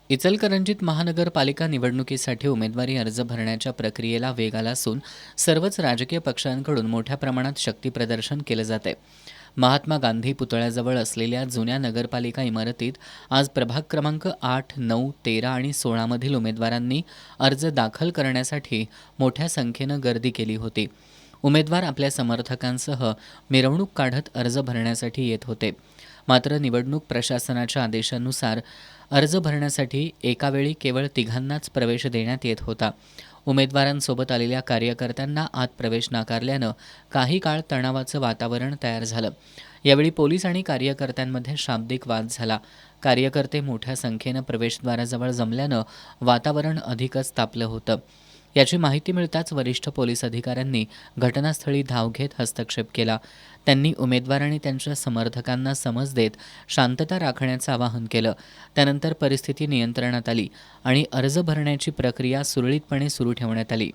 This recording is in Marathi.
इचलकरंजीत महानगरपालिका निवडणुकीसाठी उमेदवारी अर्ज भरण्याच्या प्रक्रियेला वेग आला असून सर्वच राजकीय पक्षांकडून मोठ्या प्रमाणात शक्तीप्रदर्शन केलं जात आहे. महात्मा गांधी पुतळ्याजवळ असलेल्या जुन्या नगरपालिका इमारतीत आज प्रभाग क्रमांक 8, 9, 13 आणि 16 मधील उमेदवारांनी अर्ज दाखल करण्यासाठी मोठ्या संख्येनं गर्दी केली होती. उमेदवार आपल्या समर्थकांसह मिरवणूक काढत अर्ज भरण्यासाठी येत होते. मात्र निवडणूक प्रशासनाच्या आदेशानुसार अर्ज भरण्यासाठी एकावेळी केवळ तिघांनाच प्रवेश देण्यात येत होता. उमेदवारांसोबत आलेल्या कार्यकर्त्यांना आत प्रवेश नाकारल्यानं काही काळ तणावाचं वातावरण तयार झालं. यावेळी पोलीस आणि कार्यकर्त्यांमध्ये शाब्दिक वाद झाला. कार्यकर्ते मोठ्या संख्येनं प्रवेशद्वाराजवळ जमल्यानं वातावरण अधिकच तापलं होतं. याची माहिती मिळताच वरिष्ठ पोलीस अधिकाऱ्यांनी घटनास्थळी धाव घेत हस्तक्षेप केला. त्यांनी उमेदवार आणि त्यांच्या समर्थकांना समज देत शांतता राखण्याचं आवाहन केलं. त्यानंतर परिस्थिती नियंत्रणात आली आणि अर्ज भरण्याची प्रक्रिया सुरळीतपणे सुरू ठेवण्यात आली.